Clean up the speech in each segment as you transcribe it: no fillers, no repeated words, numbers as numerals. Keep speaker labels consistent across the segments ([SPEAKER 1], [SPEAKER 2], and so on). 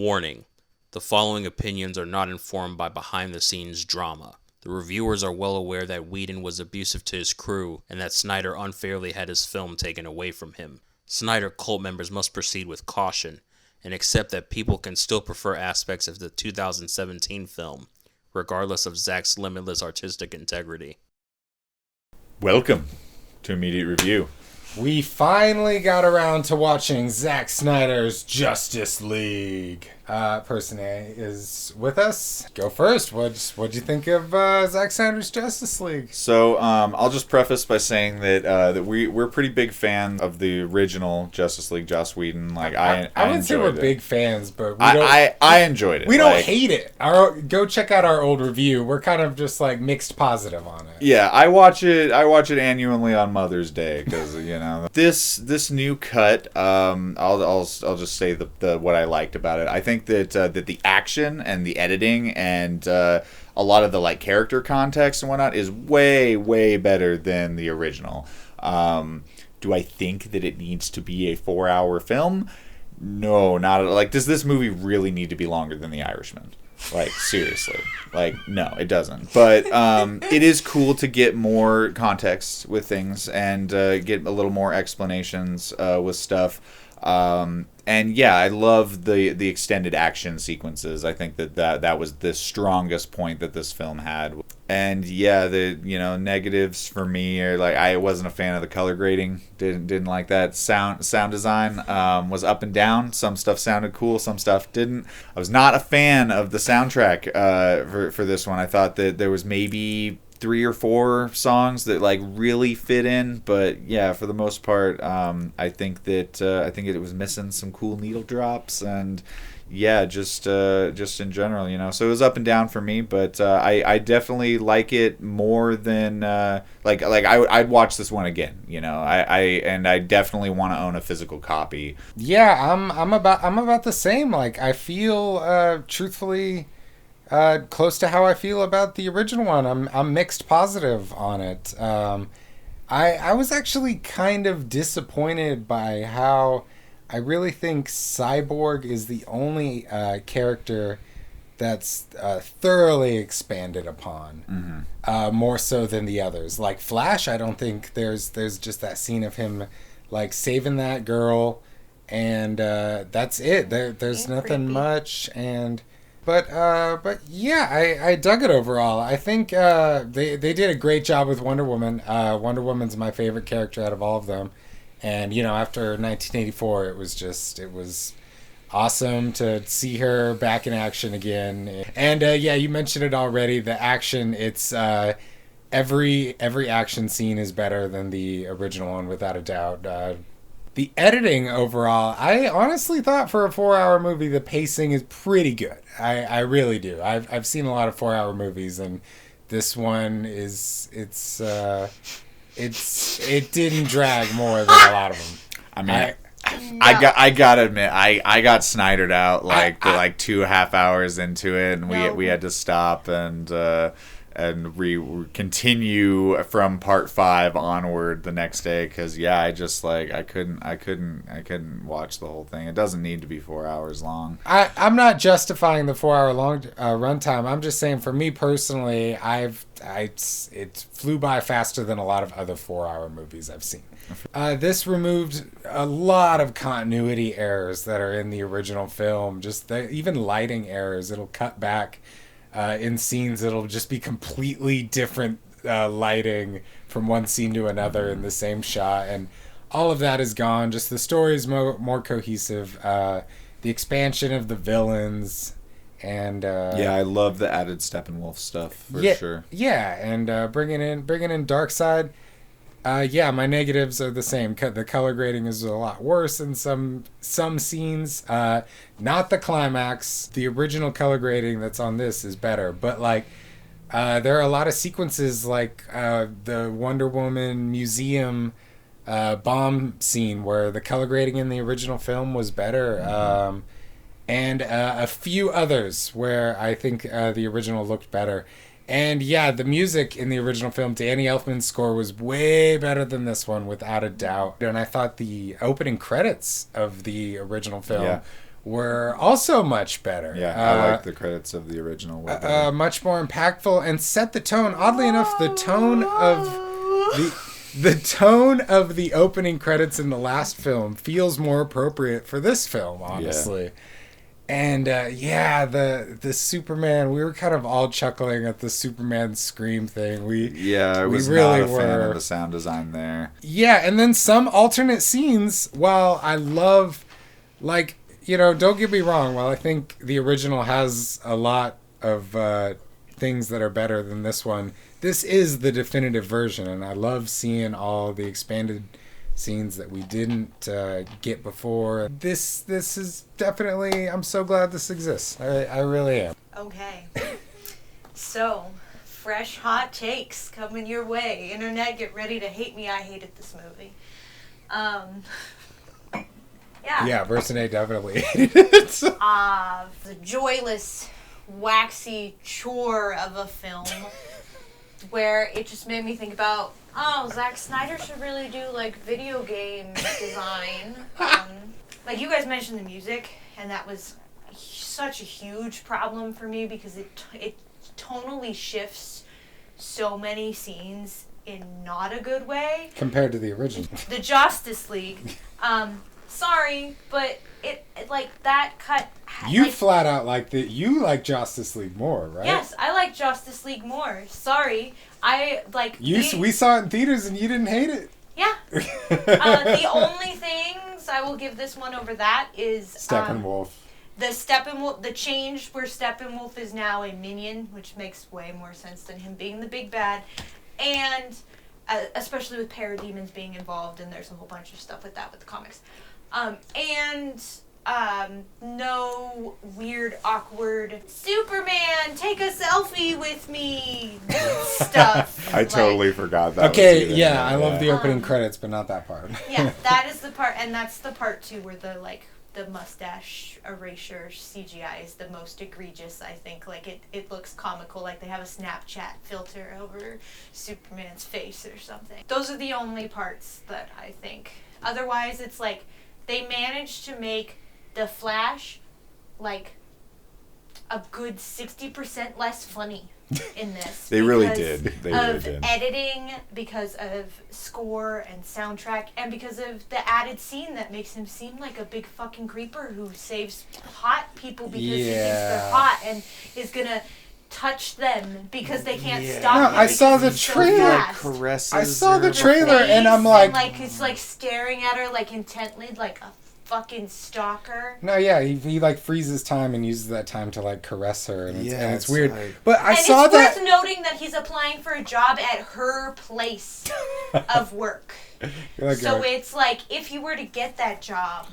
[SPEAKER 1] Warning: the following opinions are not informed by behind-the-scenes drama. The reviewers are well aware that Whedon was abusive to his crew and that Snyder unfairly had his film taken away from him. Snyder cult members must proceed with caution and accept that people can still prefer aspects of the 2017 film, regardless of Zack's limitless artistic integrity.
[SPEAKER 2] Welcome to Immediate Review.
[SPEAKER 3] We finally got around to watching Zack Snyder's Justice League. Person A is with us. Go first. What'd you think of Zack Snyder's Justice League?
[SPEAKER 2] So I'll just preface by saying that we're pretty big fans of the original Justice League, Joss Whedon. Like I
[SPEAKER 3] wouldn't say we're big fans, but
[SPEAKER 2] I enjoyed it.
[SPEAKER 3] We don't hate it. Go check out our old review. We're kind of just like mixed positive on it.
[SPEAKER 2] Yeah, I watch it annually on Mother's Day because this new cut. I'll just say the what I liked about it. I think that the action and the editing and a lot of the like character context and whatnot is way better than the original. Do I think that it needs to be a 4-hour film? No, not at all. Like, does this movie really need to be longer than The Irishman? Like, seriously. Like, no, it doesn't. But it is cool to get more context with things and get a little more explanations with stuff. And yeah, I love the extended action sequences. I think that was the strongest point that this film had. And yeah, the negatives for me are like I wasn't a fan of the color grading. Didn't like that. Sound design was up and down. Some stuff sounded cool, some stuff didn't. I was not a fan of the soundtrack for this one. I thought that there was maybe 3 or 4 songs that like really fit in, but yeah, for the most part, I think it was missing some cool needle drops and yeah, just in general, So it was up and down for me, but I definitely like it more than I'd watch this one again, I definitely want to own a physical copy.
[SPEAKER 3] Yeah, I'm about the same. Like I feel truthfully close to how I feel about the original one. I'm mixed positive on it. I was actually kind of disappointed by how I really think Cyborg is the only character that's thoroughly expanded upon, more so than the others. Like Flash, I don't think there's just that scene of him like saving that girl, and that's it. There's nothing creepy. Much and. But yeah, I dug it overall. I think they did a great job with Wonder Woman. Wonder Woman's my favorite character out of all of them. And, after 1984, it was awesome to see her back in action again. And, yeah, you mentioned it already. The action, it's every action scene is better than the original one, without a doubt. The editing overall, I honestly thought for a 4-hour movie, the pacing is pretty good. I really do. I've seen a lot of 4-hour movies, and this one it didn't drag more than a lot of them.
[SPEAKER 2] I mean, I gotta admit, I got Snydered out like 2.5 hours into it, and we had to stop and continue from part 5 onward the next day because I just I couldn't watch the whole thing. It doesn't need to be 4 hours long.
[SPEAKER 3] I'm not justifying the 4-hour long runtime. I'm just saying for me personally, it flew by faster than a lot of other 4-hour movies I've seen. This removed a lot of continuity errors that are in the original film. Just even lighting errors. It'll cut back. In scenes, it'll just be completely different lighting from one scene to another in the same shot, and all of that is gone. Just the story is more cohesive. The expansion of the villains, and
[SPEAKER 2] I love the added Steppenwolf stuff for sure.
[SPEAKER 3] Yeah, and bringing in Darkseid. My negatives are the same. The color grading is a lot worse in some scenes. Not the climax. The original color grading that's on this is better. But there are a lot of sequences like the Wonder Woman museum bomb scene where the color grading in the original film was better. And a few others where I think the original looked better. And yeah, the music in the original film, Danny Elfman's score was way better than this one, without a doubt. And I thought the opening credits of the original film were also much better.
[SPEAKER 2] Yeah, I like the credits of the original.
[SPEAKER 3] Much more impactful and set the tone. Oddly enough, the tone of the tone of the opening credits in the last film feels more appropriate for this film, honestly. Yeah. And the Superman, we were kind of all chuckling at the Superman scream thing.
[SPEAKER 2] I was really not a fan of the sound design there.
[SPEAKER 3] Yeah, and then some alternate scenes, while I love, like, don't get me wrong, while I think the original has a lot of things that are better than this one, this is the definitive version, and I love seeing all the expanded scenes that we didn't get before. This is definitely, I'm so glad this exists. I really am.
[SPEAKER 4] Okay. So, fresh hot takes coming your way. Internet, get ready to hate me. I hated this movie.
[SPEAKER 3] Yeah, Versane definitely hated it.
[SPEAKER 4] The joyless, waxy chore of a film where it just made me think about, Zack Snyder should really do, like, video game design. Like, you guys mentioned the music, and that was such a huge problem for me because it tonally shifts so many scenes in not a good way.
[SPEAKER 3] Compared to the original.
[SPEAKER 4] The Justice League. Sorry, but it like, that cut...
[SPEAKER 3] You flat out you like Justice League more, right?
[SPEAKER 4] Yes, I like Justice League more. Sorry.
[SPEAKER 3] We saw it in theaters and you didn't hate it.
[SPEAKER 4] Yeah. The only things I will give this one over that is
[SPEAKER 3] Steppenwolf.
[SPEAKER 4] The change where Steppenwolf is now a minion, which makes way more sense than him being the big bad, and especially with parademons being involved, and there's a whole bunch of stuff with that with the comics. No weird, awkward, Superman, take a selfie with me stuff.
[SPEAKER 2] I totally forgot that.
[SPEAKER 3] Okay, yeah, I love the opening credits, but not that part.
[SPEAKER 4] Yeah, that is the part, and that's the part too where the mustache erasure CGI is the most egregious, I think. Like, it looks comical, like they have a Snapchat filter over Superman's face or something. Those are the only parts that I think. Otherwise, it's like, they managed to make the Flash, like, a good 60% less funny in this.
[SPEAKER 2] They really did. They really
[SPEAKER 4] did. Editing, because of score and soundtrack, and because of the added scene that makes him seem like a big fucking creeper who saves hot people because he thinks they're hot and is gonna touch them because they can't stop him.
[SPEAKER 3] I saw the trailer. I saw the trailer and I'm like...
[SPEAKER 4] he's like staring at her like intently like a fucking stalker.
[SPEAKER 3] No, yeah, he like freezes time and uses that time to like caress her, and it's weird.
[SPEAKER 2] Like...
[SPEAKER 3] But
[SPEAKER 4] it's worth noting that he's applying for a job at her place of work. So it's like, if he were to get that job...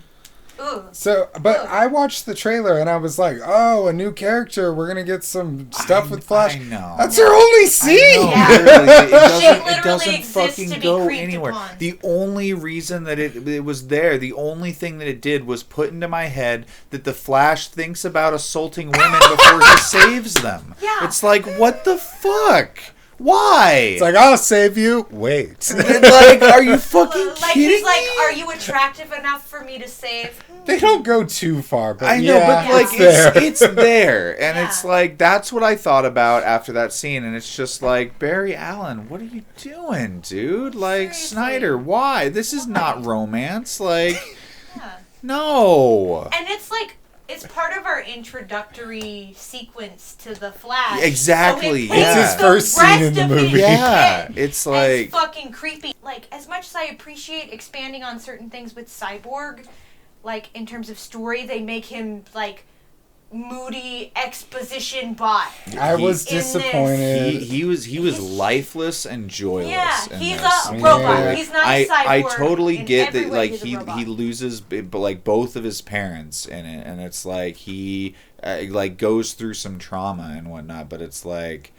[SPEAKER 4] Ugh.
[SPEAKER 3] So, but I watched the trailer and I was like, "Oh, a new character. We're gonna get some stuff with Flash."
[SPEAKER 2] I know.
[SPEAKER 3] That's her only scene.
[SPEAKER 2] It doesn't fucking go anywhere.
[SPEAKER 4] Upon.
[SPEAKER 2] The only reason that it was there, the only thing that it did was put into my head that the Flash thinks about assaulting women before he saves them.
[SPEAKER 4] Yeah.
[SPEAKER 2] It's like, what the fuck? Why?
[SPEAKER 3] It's like, I'll save you. Wait.
[SPEAKER 2] Like, are you fucking kidding
[SPEAKER 4] he's like,
[SPEAKER 2] me?
[SPEAKER 4] are you attractive enough for me to save?
[SPEAKER 3] They don't go too far, but
[SPEAKER 2] I know, but like it's there, and
[SPEAKER 4] Yeah.
[SPEAKER 2] it's like that's what I thought about after that scene, and it's just like, Barry Allen, what are you doing, dude? Like,
[SPEAKER 4] Seriously.
[SPEAKER 2] Snyder, why? This is not romance. Like,
[SPEAKER 4] Yeah.
[SPEAKER 2] no.
[SPEAKER 4] And it's like, it's part of our introductory sequence to the Flash.
[SPEAKER 2] Exactly,
[SPEAKER 4] So
[SPEAKER 2] yeah.
[SPEAKER 3] It's his first scene in the movie.
[SPEAKER 2] Yeah, it's like
[SPEAKER 4] it's fucking creepy. Like, as much as I appreciate expanding on certain things with Cyborg, like, in terms of story, they make him, like, moody exposition bot.
[SPEAKER 3] I was disappointed.
[SPEAKER 2] He was lifeless and joyless.
[SPEAKER 4] Yeah,
[SPEAKER 2] in
[SPEAKER 4] he's
[SPEAKER 2] this.
[SPEAKER 4] a robot. He's not a cyborg.
[SPEAKER 2] I totally
[SPEAKER 4] In
[SPEAKER 2] get
[SPEAKER 4] every
[SPEAKER 2] that.
[SPEAKER 4] way,
[SPEAKER 2] Like,
[SPEAKER 4] he's a
[SPEAKER 2] he
[SPEAKER 4] robot.
[SPEAKER 2] loses like both of his parents in it, and it's like he like goes through some trauma and whatnot. But it's like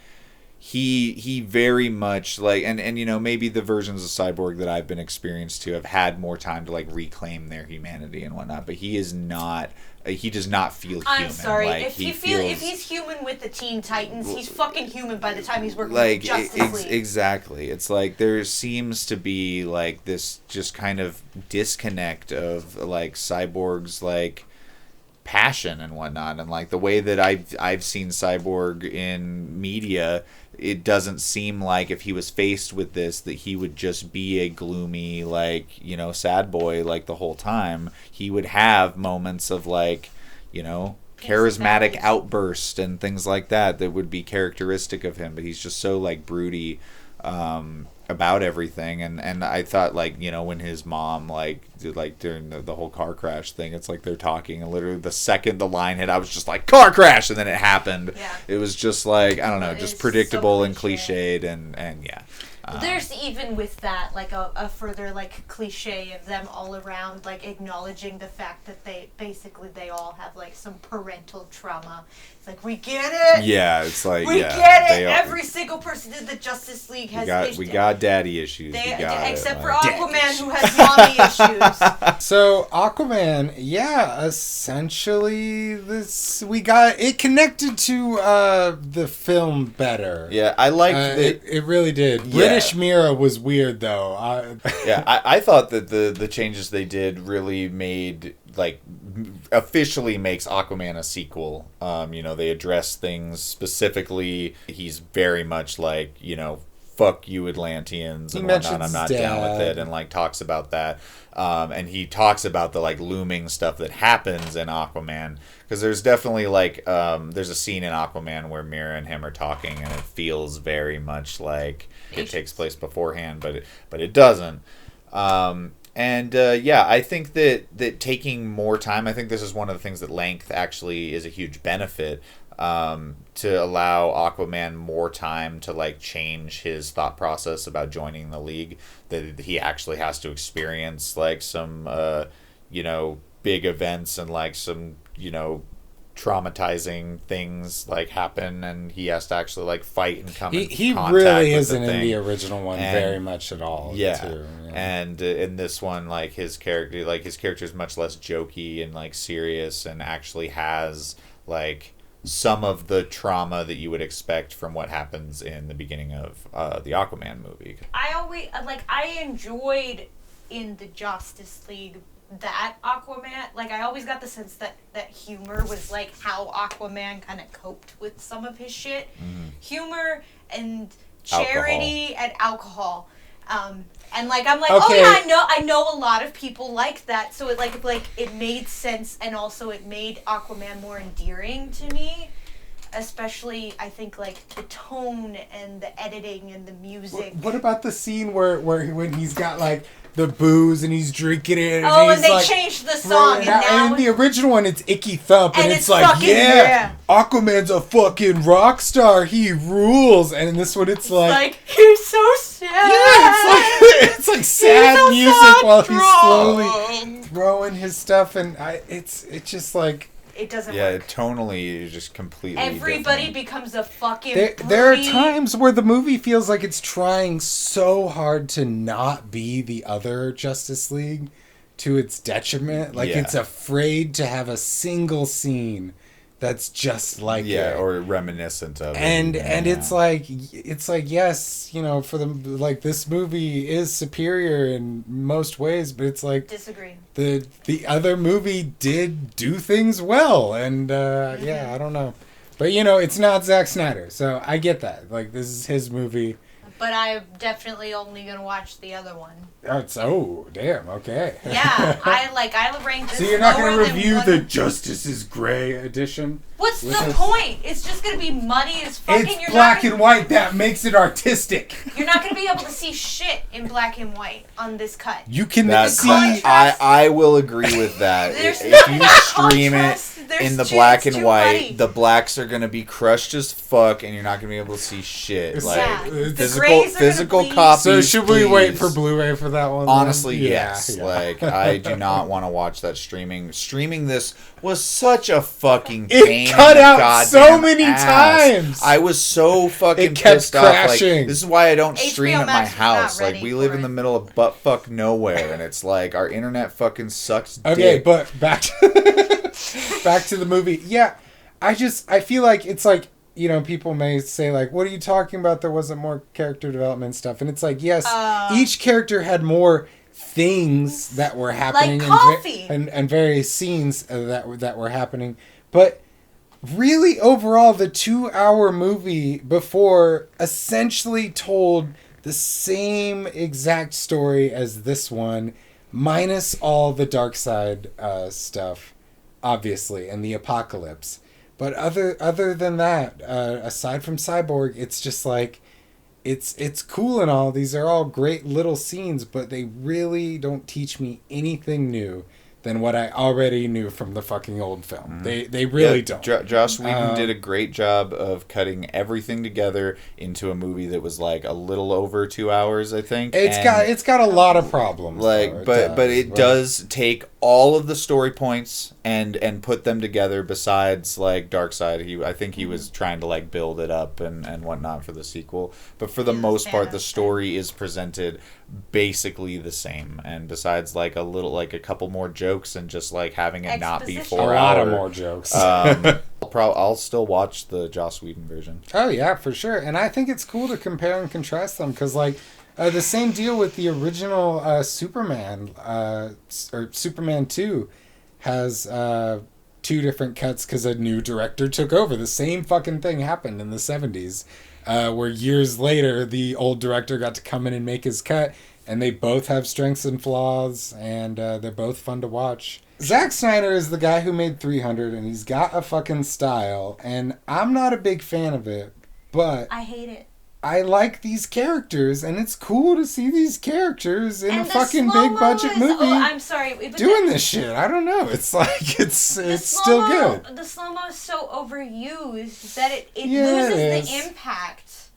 [SPEAKER 2] he very much like and you know, maybe the versions of Cyborg that I've been experienced to have had more time to like reclaim their humanity and whatnot. But he is not. He does not feel human.
[SPEAKER 4] I'm sorry.
[SPEAKER 2] Like,
[SPEAKER 4] if he's human with the Teen Titans, he's fucking human by the time he's working
[SPEAKER 2] like
[SPEAKER 4] with Justice League.
[SPEAKER 2] exactly. It's like there seems to be like this just kind of disconnect of like Cyborg's like passion and whatnot, and like the way that I've seen Cyborg in media, it doesn't seem like if he was faced with this that he would just be a gloomy, like, you know, sad boy like the whole time. He would have moments of, like, you know, charismatic outburst and things like that would be characteristic of him, but he's just so, like, broody about everything. And I thought, like, you know, when his mom, like during the whole car crash thing, it's like they're talking, and literally the second the line hit, I was just like, car crash, and then it happened.
[SPEAKER 4] Yeah.
[SPEAKER 2] It was just like, I don't know, just predictable
[SPEAKER 4] so
[SPEAKER 2] and cliched, and yeah.
[SPEAKER 4] There's even with that, like, a further, like, cliche of them all around, like, acknowledging the fact that they all have, like, some parental trauma. It's like, we get it!
[SPEAKER 2] Yeah, it's like,
[SPEAKER 4] we get it! Every single person in the Justice League has
[SPEAKER 2] we got daddy issues.
[SPEAKER 4] Except for Aquaman, who has mommy issues.
[SPEAKER 3] So, Aquaman, yeah, essentially, we got it connected to the film better.
[SPEAKER 2] Yeah, I liked it.
[SPEAKER 3] It really did.
[SPEAKER 2] Yeah.
[SPEAKER 3] British Mira was weird, though.
[SPEAKER 2] I thought that the changes they did really made, like, officially makes Aquaman a sequel. You know, they address things specifically. He's very much like, you know, fuck you Atlanteans and whatnot, I'm not down with it, and, like, talks about that. And he talks about the, like, looming stuff that happens in Aquaman, because there's definitely, like, there's a scene in Aquaman where Mira and him are talking, and it feels very much like it takes place beforehand, but it doesn't. Yeah, I think that taking more time, I think this is one of the things that length actually is a huge benefit, to allow Aquaman more time to, like, change his thought process about joining the League, that he actually has to experience, like, some, you know, big events and, like, some, you know, traumatizing things, like, happen, and he has to actually, like, fight and come in
[SPEAKER 3] he
[SPEAKER 2] contact
[SPEAKER 3] really
[SPEAKER 2] with
[SPEAKER 3] isn't
[SPEAKER 2] the thing.
[SPEAKER 3] in the original one very much at all.
[SPEAKER 2] Yeah,
[SPEAKER 3] too,
[SPEAKER 2] and in this one, like, his character is much less jokey and, like, serious, and actually has, like, some of the trauma that you would expect from what happens in the beginning of the Aquaman movie.
[SPEAKER 4] I enjoyed in the Justice League that Aquaman, like, I always got the sense that humor was, like, how Aquaman kind of coped with some of his shit. Humor and charity and alcohol. And, like, I'm like,
[SPEAKER 3] okay.
[SPEAKER 4] Oh yeah, I know a lot of people like that, so it made sense, and also it made Aquaman more endearing to me. Especially, I think, like, the tone and the editing and the music.
[SPEAKER 3] What about the scene where when he's got, like, the booze and he's drinking it?
[SPEAKER 4] And they changed the song, and now
[SPEAKER 3] in the original one it's Icky Thump, and it's like,
[SPEAKER 4] fucking,
[SPEAKER 3] yeah, Aquaman's a fucking rock star, he rules. And in this one it's like
[SPEAKER 4] he's so sad.
[SPEAKER 3] Yeah, it's like sad music while he's slowly throwing his stuff, and it's just like,
[SPEAKER 4] it doesn't work.
[SPEAKER 2] Yeah, tonally is just completely
[SPEAKER 4] Everybody
[SPEAKER 2] different.
[SPEAKER 4] becomes a fucking
[SPEAKER 3] there are times where the movie feels like it's trying so hard to not be the other Justice League to its detriment. Like, it's afraid to have a single scene that's just like it.
[SPEAKER 2] Or reminiscent of
[SPEAKER 3] and
[SPEAKER 2] it.
[SPEAKER 3] it's like yes, you know, for the, like, this movie is superior in most ways, but it's like,
[SPEAKER 4] disagree.
[SPEAKER 3] The other movie did do things well, and I don't know, but, you know, it's not Zack Snyder, so I get that, like, this is his movie.
[SPEAKER 4] But I'm definitely only gonna watch the other one.
[SPEAKER 3] Damn, okay.
[SPEAKER 4] Yeah, I ranked this.
[SPEAKER 3] So you're not
[SPEAKER 4] lower
[SPEAKER 3] gonna
[SPEAKER 4] than
[SPEAKER 3] review
[SPEAKER 4] one.
[SPEAKER 3] the Justice is Gray edition?
[SPEAKER 4] What's the point? It's just gonna be muddy as fucking.
[SPEAKER 3] It's black and white. That makes it artistic.
[SPEAKER 4] You're not gonna be able to see shit in black and white on this cut.
[SPEAKER 3] You can see.
[SPEAKER 2] I will agree with that.
[SPEAKER 4] There's
[SPEAKER 2] If
[SPEAKER 4] not
[SPEAKER 2] you
[SPEAKER 4] enough
[SPEAKER 2] stream
[SPEAKER 4] contrast.
[SPEAKER 2] it in the black and white, the blacks are gonna be crushed as fuck, and you're not gonna be able to see shit. Like, physical copies.
[SPEAKER 3] So should we wait
[SPEAKER 2] please.
[SPEAKER 3] for Blu-ray for that one?
[SPEAKER 2] Honestly,
[SPEAKER 3] then?
[SPEAKER 2] yes.
[SPEAKER 3] Yeah.
[SPEAKER 2] Like, I do not want to watch that streaming. Streaming this was such a fucking pain.
[SPEAKER 3] It cut
[SPEAKER 2] in the
[SPEAKER 3] out so
[SPEAKER 2] goddamn
[SPEAKER 3] many
[SPEAKER 2] ass.
[SPEAKER 3] times.
[SPEAKER 2] I was so fucking
[SPEAKER 3] It kept
[SPEAKER 2] pissed off. Like,
[SPEAKER 3] crashing.
[SPEAKER 2] this is why I don't
[SPEAKER 4] HBO
[SPEAKER 2] stream at my
[SPEAKER 4] Max was not
[SPEAKER 2] house. Like,
[SPEAKER 4] ready
[SPEAKER 2] we
[SPEAKER 4] for
[SPEAKER 2] live in
[SPEAKER 4] it.
[SPEAKER 2] the middle of buttfuck nowhere, and it's like our internet fucking sucks dick.
[SPEAKER 3] Okay, but back to the movie. Yeah, I feel like it's like, you know, people may say, like, what are you talking about? There wasn't more character development stuff. And it's like, yes, each character had more things that were happening,
[SPEAKER 4] Like coffee.
[SPEAKER 3] and various scenes that were happening, but really overall the 2-hour movie before essentially told the same exact story as this one, minus all the dark side stuff, obviously, and the apocalypse. But other than that, aside from Cyborg, it's just like it's cool and all. These are all great little scenes, but they really don't teach me anything new than what I already knew from the fucking old film. They really don't.
[SPEAKER 2] Joss Whedon did a great job of cutting everything together into a movie that was like a little over 2 hours, I think.
[SPEAKER 3] It's got a lot of problems.
[SPEAKER 2] Like, but it does take all of the story points and put them together. Besides like Darkseid, I think he was trying to like build it up and whatnot for the sequel. But for the most part, the story is presented basically the same. And besides like a couple more jokes and just like having it not be 4 hours,
[SPEAKER 3] a lot of more jokes.
[SPEAKER 2] I'll still watch the Joss Whedon version.
[SPEAKER 3] Oh yeah, for sure. And I think it's cool to compare and contrast them because like. The same deal with the original Superman, or Superman 2 has 2 different cuts because a new director took over. The same fucking thing happened in the 70s, where years later the old director got to come in and make his cut, and they both have strengths and flaws, and they're both fun to watch. Zack Snyder is the guy who made 300, and he's got a fucking style, and I'm not a big fan of it, but...
[SPEAKER 4] I hate it.
[SPEAKER 3] I like these characters, and it's cool to see these characters in a fucking big budget movie.
[SPEAKER 4] Oh, I'm sorry,
[SPEAKER 3] doing this shit. I don't know. It's like it's still good.
[SPEAKER 4] The slow mo is so overused that it loses the impact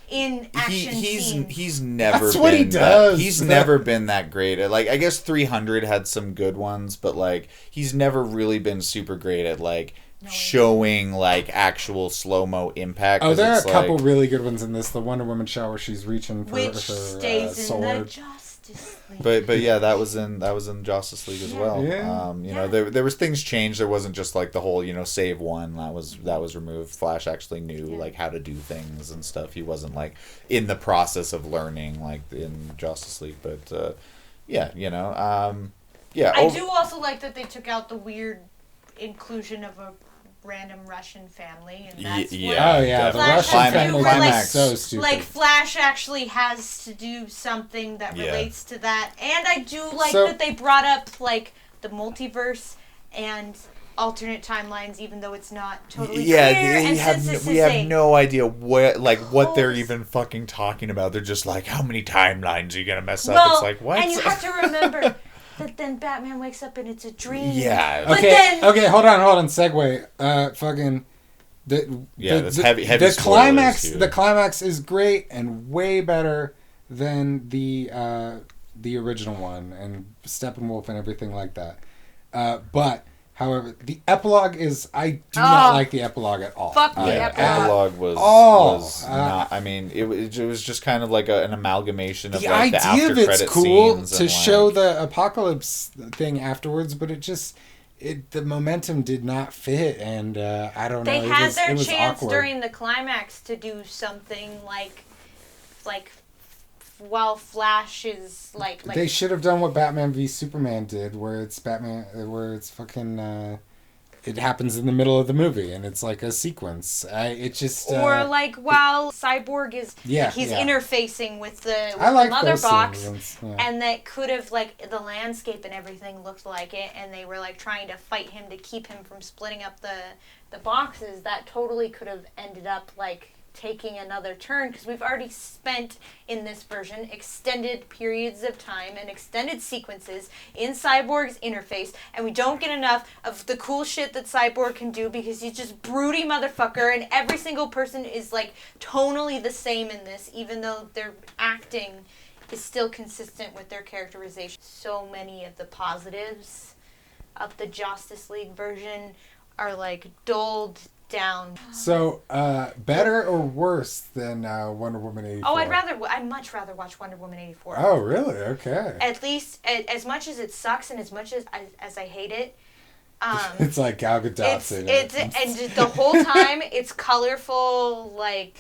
[SPEAKER 4] in action scenes.
[SPEAKER 2] He's never.
[SPEAKER 3] That's
[SPEAKER 2] been
[SPEAKER 3] what he does.
[SPEAKER 2] He's never been that great. Like I guess 300 had some good ones, but like he's never really been super great at like. Showing like actual slow-mo impact.
[SPEAKER 3] Oh, there are a couple really good ones in this. The Wonder Woman shot where she's reaching for her
[SPEAKER 4] stays
[SPEAKER 3] sword.
[SPEAKER 4] in the Justice League.
[SPEAKER 2] But yeah, that was in Justice League as well.
[SPEAKER 3] Yeah.
[SPEAKER 2] There was things changed. There wasn't just like the whole save one that was removed. Flash actually knew like how to do things and stuff. He wasn't like in the process of learning like in Justice League. But yeah.
[SPEAKER 4] I do also like that they took out the weird inclusion of a random Russian family, and that's
[SPEAKER 3] the Russian family climax so stupid.
[SPEAKER 4] Like Flash actually has to do something that relates to that, and I do like that they brought up like the multiverse and alternate timelines, even though it's not totally clear.
[SPEAKER 2] We have no idea what they're even fucking talking about. They're just like, how many timelines are you gonna mess up? It's like what?
[SPEAKER 4] And you have to remember. That then Batman wakes up and it's a dream.
[SPEAKER 2] Yeah.
[SPEAKER 3] Okay. Hold on. Segue. Fucking.
[SPEAKER 2] That's heavy.
[SPEAKER 3] The climax. The climax is great and way better than the original one and Steppenwolf and everything like that. But. However, the epilogue is... I do not like the epilogue at all.
[SPEAKER 4] Fuck the
[SPEAKER 2] epilogue was not... I mean, it was just kind of like an amalgamation of like the after credit scenes. The idea of it's cool
[SPEAKER 3] to show the apocalypse thing afterwards, but the momentum did not fit, and I don't know.
[SPEAKER 4] They had their chance
[SPEAKER 3] awkward.
[SPEAKER 4] During the climax to do something like while Flash is like
[SPEAKER 3] they should have done what Batman v Superman did, where it's fucking it happens in the middle of the movie and it's like a sequence.
[SPEAKER 4] Or like while Cyborg is he's interfacing with the mother box, and that could have like the landscape and everything looked like it, and they were like trying to fight him to keep him from splitting up the boxes. That totally could have ended up like taking another turn, because we've already spent in this version extended periods of time and extended sequences in Cyborg's interface, and we don't get enough of the cool shit that Cyborg can do, because he's just broody motherfucker, and every single person is like tonally the same in this, even though their acting is still consistent with their characterization. So many of the positives of the Justice League version are like dulled down.
[SPEAKER 3] So, better or worse than Wonder Woman 84?
[SPEAKER 4] Oh, I'd much rather watch Wonder Woman 84.
[SPEAKER 3] Oh, really? Okay.
[SPEAKER 4] At least, as much as it sucks and as much as I hate it,
[SPEAKER 3] it's like Gal Gadot's in it.
[SPEAKER 4] And the whole time, it's colorful, like,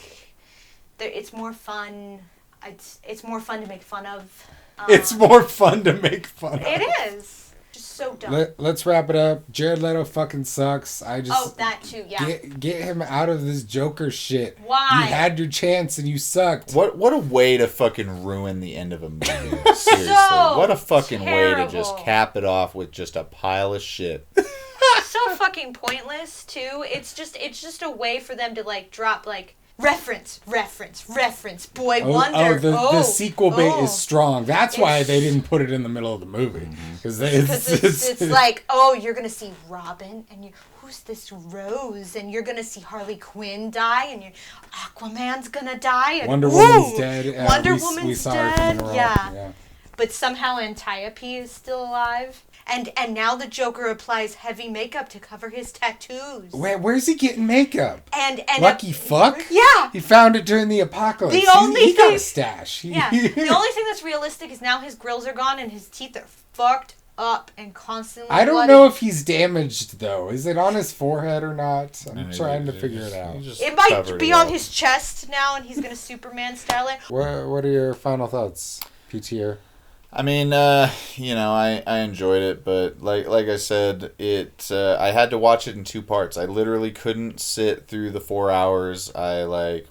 [SPEAKER 4] it's more fun. It's more fun to make fun of
[SPEAKER 3] It's more fun to make fun of.
[SPEAKER 4] It is. Just so dumb.
[SPEAKER 3] Let's wrap it up. Jared Leto fucking sucks.
[SPEAKER 4] That too, yeah.
[SPEAKER 3] Get him out of this Joker shit.
[SPEAKER 4] Why?
[SPEAKER 3] You had your chance and you sucked.
[SPEAKER 2] What a way to fucking ruin the end of a movie. Seriously. What a fucking way to just cap it off with just a pile of shit.
[SPEAKER 4] So fucking pointless too. It's just a way for them to like drop like reference, boy wonder.
[SPEAKER 3] The sequel bait is strong. That's why they didn't put it in the middle of the movie. Because
[SPEAKER 4] it's like, oh, you're going to see Robin, and who's this Rose? And you're going to see Harley Quinn die, and Aquaman's going to die. And,
[SPEAKER 3] Wonder Woman's dead.
[SPEAKER 4] Wonder Woman's dead.
[SPEAKER 3] Yeah.
[SPEAKER 4] But somehow Antiope is still alive. And now the Joker applies heavy makeup to cover his tattoos.
[SPEAKER 3] Where's he getting makeup?
[SPEAKER 4] And
[SPEAKER 3] Lucky fuck?
[SPEAKER 4] Yeah.
[SPEAKER 3] He found it during the apocalypse. He got a stash.
[SPEAKER 4] Yeah. The only thing that's realistic is now his grills are gone and his teeth are fucked up and constantly
[SPEAKER 3] I don't
[SPEAKER 4] bloody.
[SPEAKER 3] know if he's damaged, though. Is it on his forehead or not? I'm trying to figure it out.
[SPEAKER 4] It might be on his chest now, and he's going to Superman style it.
[SPEAKER 3] What are your final thoughts, PTR?
[SPEAKER 2] I mean, I enjoyed it, but like I said, I had to watch it in two parts. I literally couldn't sit through the 4 hours.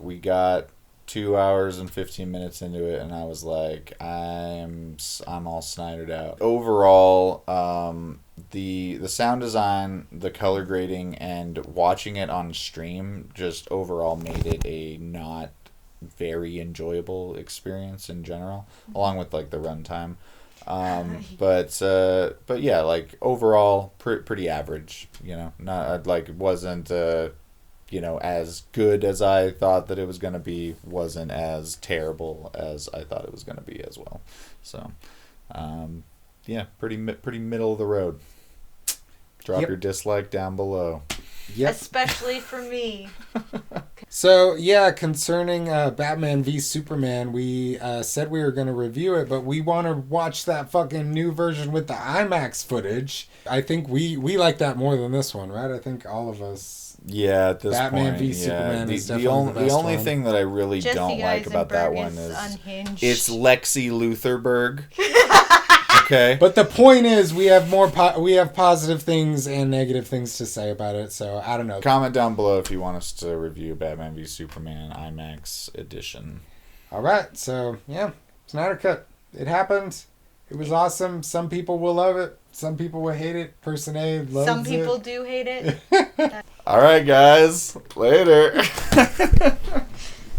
[SPEAKER 2] We got 2 hours and 15 minutes into it, and I was like, I'm all Snydered out. Overall, the sound design, the color grading, and watching it on stream just overall made it a not very enjoyable experience in general, along with like the runtime. But yeah, like overall pretty average, not like wasn't as good as I thought that it was going to be, wasn't as terrible as I thought it was going to be as well. So yeah, pretty middle of the road. Drop your dislike down below.
[SPEAKER 3] Yep.
[SPEAKER 4] Especially for me.
[SPEAKER 3] So, yeah, concerning Batman v Superman, we said we were going to review it, but we want to watch that fucking new version with the IMAX footage. I think we like that more than this one, right? I think all of us.
[SPEAKER 2] Yeah, at this
[SPEAKER 3] Batman
[SPEAKER 2] point,
[SPEAKER 3] v Superman is definitely
[SPEAKER 2] the only
[SPEAKER 3] one.
[SPEAKER 2] thing that I really
[SPEAKER 4] Jesse
[SPEAKER 2] don't like about that
[SPEAKER 4] Eisenberg
[SPEAKER 2] one
[SPEAKER 4] is
[SPEAKER 2] is
[SPEAKER 4] unhinged.
[SPEAKER 2] it's Lexi Luthorberg. Okay.
[SPEAKER 3] But the point is, we have we have positive things and negative things to say about it. So I don't know.
[SPEAKER 2] Comment down below if you want us to review Batman v Superman IMAX edition.
[SPEAKER 3] All right. So yeah, Snyder Cut. It happened. It was awesome. Some people will love it. Some people will hate it. Person A loves it.
[SPEAKER 4] Some people do hate it.
[SPEAKER 2] All right, guys. Later.